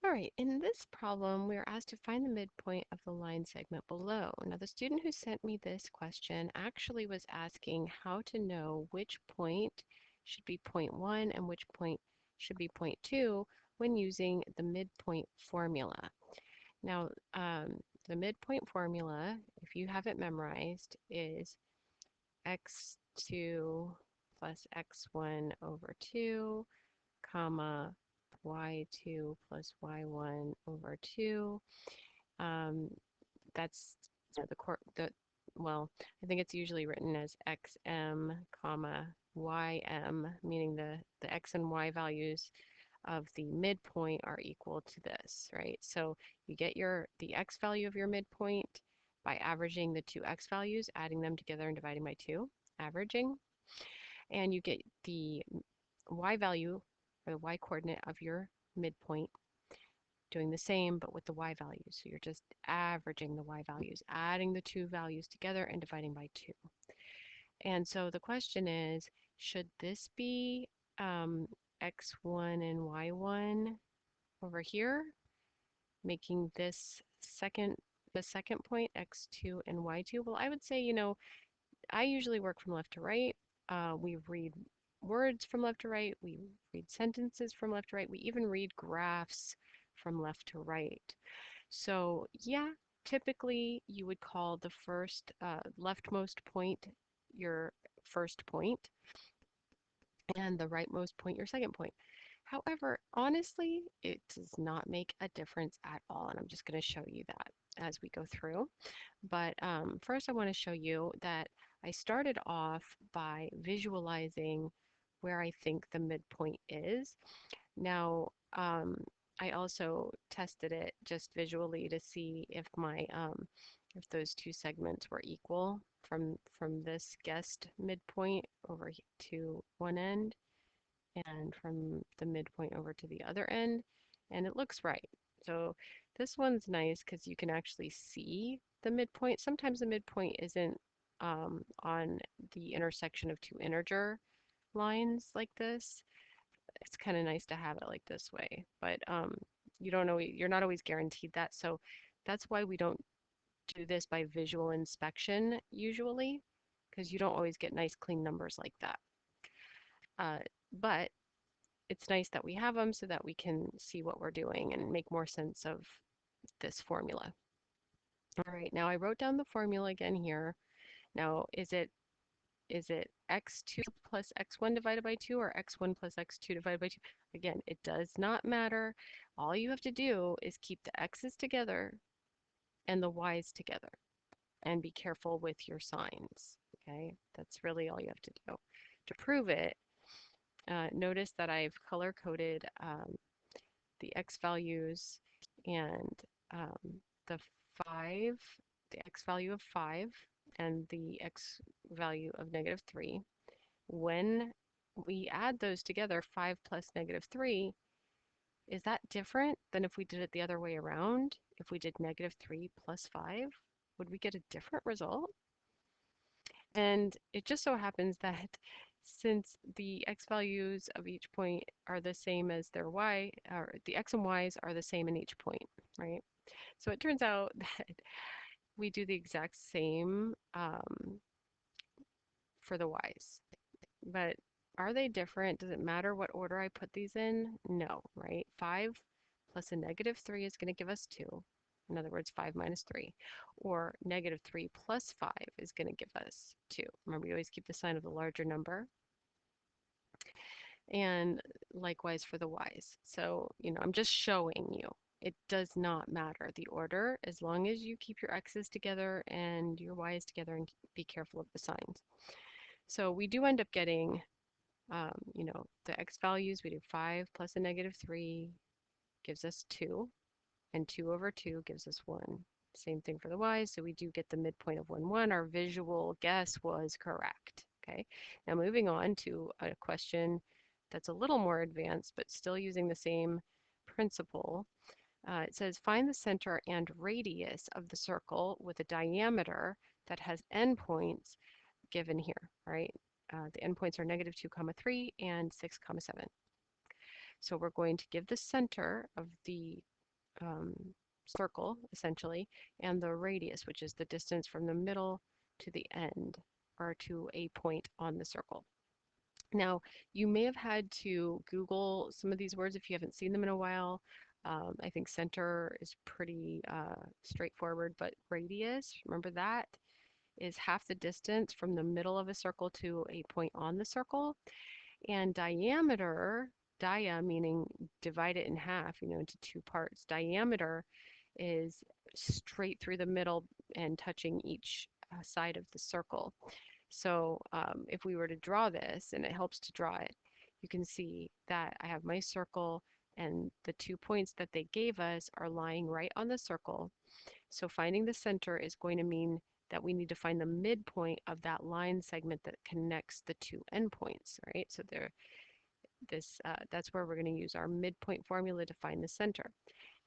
All right, in this problem, we are asked to find the midpoint of the line segment below. Now, the student who sent me this question actually was asking how to know which point should be point 1 and which point should be point 2 when using the midpoint formula. Now, the midpoint formula, if you have it memorized, is x2 plus x1 over 2, comma, y2 plus y1 over 2. That's well, I think it's usually written as xm, comma, ym, meaning the x and y values of the midpoint are equal to this, right? So you get the x value of your midpoint by averaging the two x values, adding them together and dividing by 2, averaging. And you get the y value, or the y coordinate of your midpoint, doing the same but with the y values. So you're just averaging the y values, adding the two values together and dividing by 2. And so the question is, should this be x1 and y1 over here, making this the second point x2 and y2? Well, I would say, I usually work from left to right. We read words from left to right. We read sentences from left to right. We even read graphs from left to right. So yeah, typically you would call the first leftmost point your first point and the rightmost point your second point. However, honestly, it does not make a difference at all, and I'm just going to show you that as we go through. But first I want to show you that I started off by visualizing where I think the midpoint is. Now, I also tested it just visually to see if if those two segments were equal from this guessed midpoint over to one end and from the midpoint over to the other end, and it looks right. So this one's nice because you can actually see the midpoint. Sometimes the midpoint isn't on the intersection of two integer lines like this. It's kind of nice to have it like this way, but you're not always guaranteed that. So that's why we don't do this by visual inspection usually, because you don't always get nice clean numbers like that. But it's nice that we have them so that we can see what we're doing and make more sense of this formula. All right, now I wrote down the formula again here. Now, is it x2 plus x1 divided by 2 or x1 plus x2 divided by 2? Again, it does not matter. All you have to do is keep the x's together and the y's together and be careful with your signs. Okay, that's really all you have to do. To prove it, notice that I've color-coded the x values and the x value of 5 and the x value of -3. When we add those together, 5 plus -3, is that different than if we did it the other way around? If we did -3 plus 5, would we get a different result? And it just so happens that since the x values of each point are the same as their y, or the x and y's are the same in each point, right? So it turns out that we do the exact same for the y's. But are they different? Does it matter what order I put these in? No, right? 5 plus a -3 is going to give us 2. In other words, 5 minus 3. Or -3 plus 5 is going to give us 2. Remember, you always keep the sign of the larger number. And likewise for the y's. So, I'm just showing you. It does not matter the order as long as you keep your x's together and your y's together and be careful of the signs. So we do end up getting, the x values. We do 5 plus a -3 gives us 2, and 2 over 2 gives us 1. Same thing for the y's, so we do get the midpoint of 1, 1. Our visual guess was correct. Okay, now moving on to a question that's a little more advanced, but still using the same principle. It says, find the center and radius of the circle with a diameter that has endpoints given here, right? The endpoints are -2, 3 and 6, 7. So we're going to give the center of the um, circle, essentially, and the radius, which is the distance from the middle to the end, or to a point on the circle. Now, you may have had to Google some of these words if you haven't seen them in a while. I think center is pretty straightforward, but radius, remember that is half the distance from the middle of a circle to a point on the circle. And diameter, dia meaning divide it in half, into two parts. Diameter is straight through the middle and touching each side of the circle. So if we were to draw this, and it helps to draw it, you can see that I have my circle and the 2 points that they gave us are lying right on the circle. So finding the center is going to mean that we need to find the midpoint of that line segment that connects the two endpoints, right? So that's where we're going to use our midpoint formula to find the center.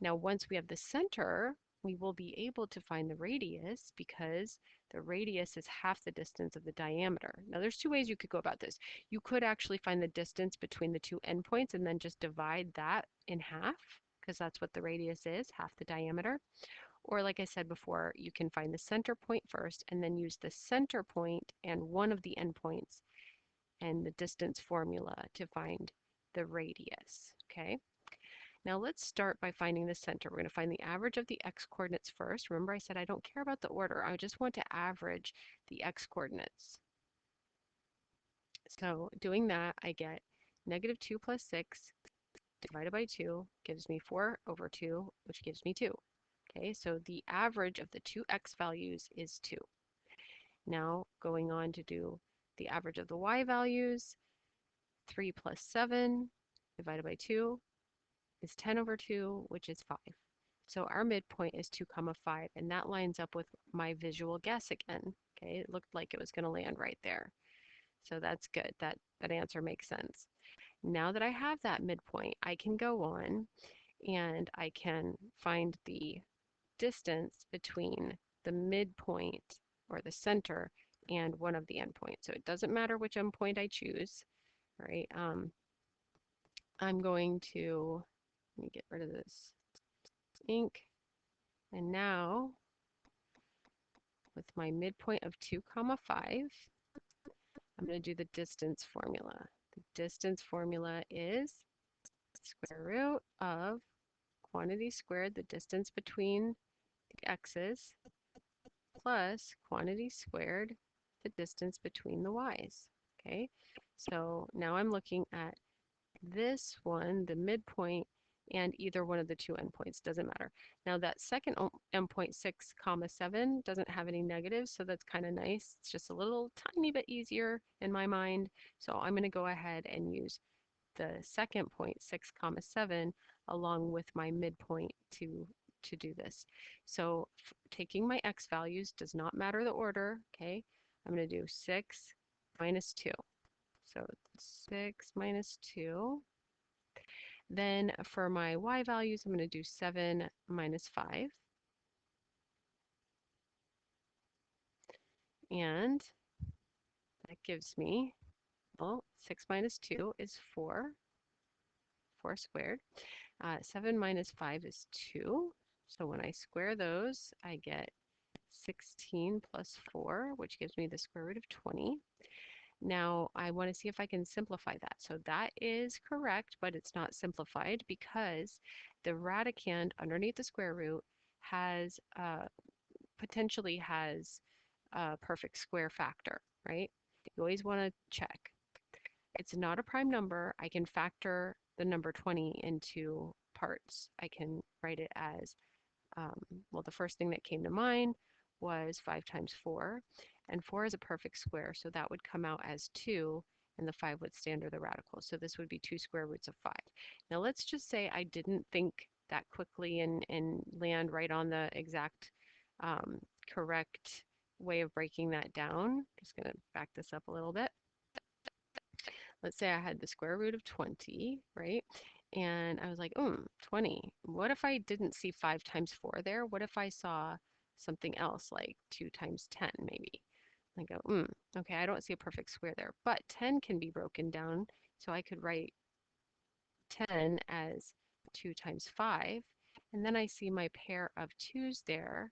Now, once we have the center, we will be able to find the radius because the radius is half the distance of the diameter. Now, there's two ways you could go about this. You could actually find the distance between the two endpoints and then just divide that in half, because that's what the radius is, half the diameter. Or like I said before, you can find the center point first and then use the center point and one of the endpoints and the distance formula to find the radius, okay? Now let's start by finding the center. We're going to find the average of the x-coordinates first. Remember I said I don't care about the order. I just want to average the x-coordinates. So doing that, I get -2 plus 6 divided by 2 gives me 4 over 2, which gives me 2. Okay, so the average of the two x values is 2. Now going on to do the average of the y values, 3 plus 7 divided by 2 is 10 over 2, which is 5. So our midpoint is 2, 5, and that lines up with my visual guess again. Okay, it looked like it was going to land right there. So that's good. That answer makes sense. Now that I have that midpoint, I can go on and I can find the distance between the midpoint or the center and one of the endpoints. So it doesn't matter which endpoint I choose, right? I'm going to, let me get rid of this ink. And now with my midpoint of 2, 5, I'm going to do the distance formula. The distance formula is square root of quantity squared, the distance between the x's, plus quantity squared, the distance between the y's. Okay, so now I'm looking at this one, the midpoint, and either one of the two endpoints, doesn't matter. Now that second endpoint, 6, 7, doesn't have any negatives, so that's kind of nice. It's just a little tiny bit easier in my mind. So I'm going to go ahead and use the second point, 6, 7, along with my midpoint to do this. So taking my x values, does not matter the order, okay? I'm going to do 6 minus 2. So 6 minus 2. Then for my y values, I'm going to do 7 minus 5. And that gives me, well, 6 minus 2 is 4, 4 squared. 7 minus 5 is 2. So when I square those, I get 16 plus 4, which gives me the square root of 20. Now I want to see if I can simplify that. So that is correct, but it's not simplified because the radicand underneath the square root has potentially has a perfect square factor, right? You always want to check. It's not a prime number. I can factor the number 20 into parts. I can write it as, well, the first thing that came to mind was 5 times 4. And 4 is a perfect square, so that would come out as 2, and the 5 would stand under the radical. So this would be 2 square roots of 5. Now let's just say I didn't think that quickly and land right on the exact correct way of breaking that down. Just going to back this up a little bit. Let's say I had the square root of 20, right? And I was like, 20. What if I didn't see 5 times 4 there? What if I saw something else like 2 times 10 maybe? I go, okay, I don't see a perfect square there. But 10 can be broken down, so I could write 10 as 2 times 5. And then I see my pair of 2's there.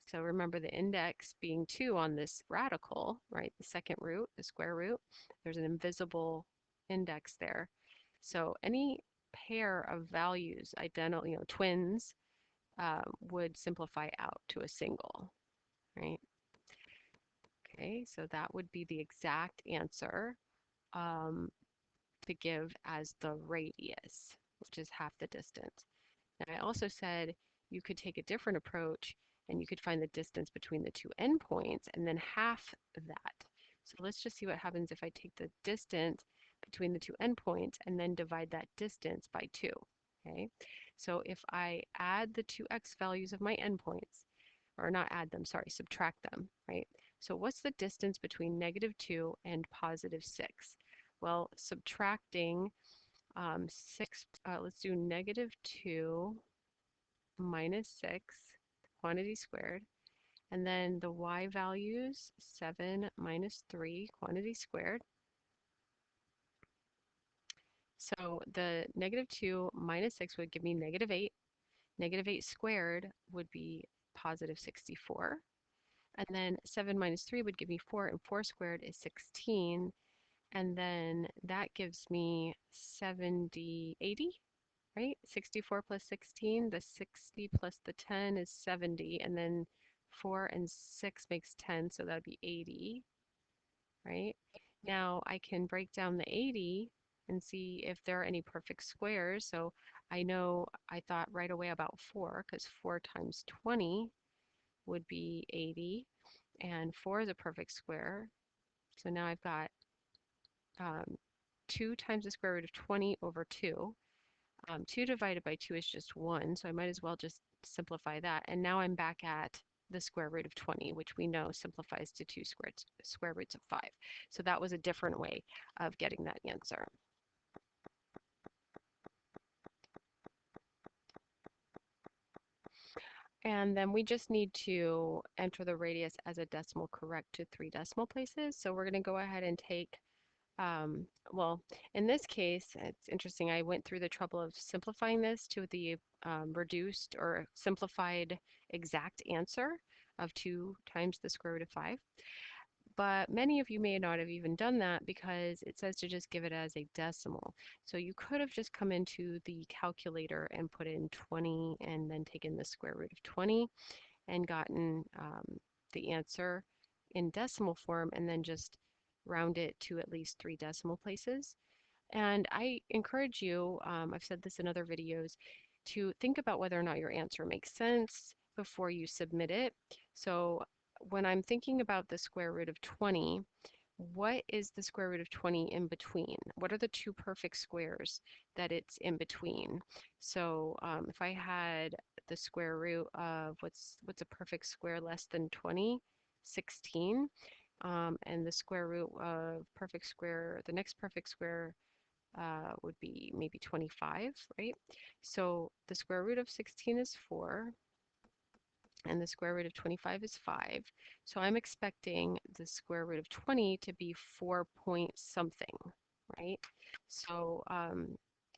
So remember the index being 2 on this radical, right? The second root, the square root. There's an invisible index there. So any pair of values, identical, twins, would simplify out to a single, right? Okay, so that would be the exact answer to give as the radius, which is half the distance. Now, I also said you could take a different approach and you could find the distance between the two endpoints and then half that. So let's just see what happens if I take the distance between the two endpoints and then divide that distance by 2. Okay, so if I add the two x values of my endpoints, or not add them, sorry, subtract them, right? So what's the distance between -2 and +6? Well, subtracting 6, let's do -2 minus 6, quantity squared, and then the y values, 7 minus 3, quantity squared. So the -2 minus 6 would give me -8. -8 squared would be +64. And then 7 minus 3 would give me 4, and 4 squared is 16. And then that gives me 80, right? 64 plus 16, the 60 plus the 10 is 70, and then 4 and 6 makes 10, so that would be 80, right? Now I can break down the 80 and see if there are any perfect squares. So I know I thought right away about 4, because 4 times 20 would be 80, and 4 is a perfect square. So now I've got 2 times the square root of 20 over 2. 2 divided by 2 is just 1, so I might as well just simplify that. And now I'm back at the square root of 20, which we know simplifies to 2 square roots of 5. So that was a different way of getting that answer. And then we just need to enter the radius as a decimal correct to 3 decimal places. So we're going to go ahead and take well, in this case, it's interesting. I went through the trouble of simplifying this to the reduced or simplified exact answer of 2 times the square root of 5. But many of you may not have even done that because it says to just give it as a decimal. So you could have just come into the calculator and put in 20 and then taken the square root of 20 and gotten the answer in decimal form and then just round it to at least 3 decimal places. And I encourage you, I've said this in other videos, to think about whether or not your answer makes sense before you submit it. So when I'm thinking about the square root of 20, what is the square root of 20 in between? What are the two perfect squares that it's in between? So if I had the square root of what's a perfect square less than 20? 16. And the square root of perfect square, the next perfect square would be maybe 25, right? So the square root of 16 is 4, and the square root of 25 is 5. So I'm expecting the square root of 20 to be 4 point something, right? So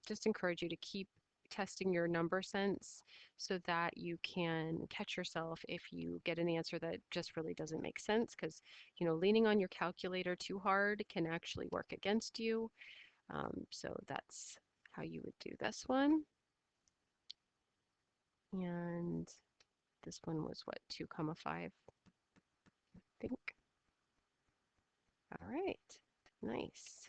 just encourage you to keep testing your number sense so that you can catch yourself if you get an answer that just really doesn't make sense, because leaning on your calculator too hard can actually work against you. So that's how you would do this one. And this one was what, 2,5, I think. All right, nice.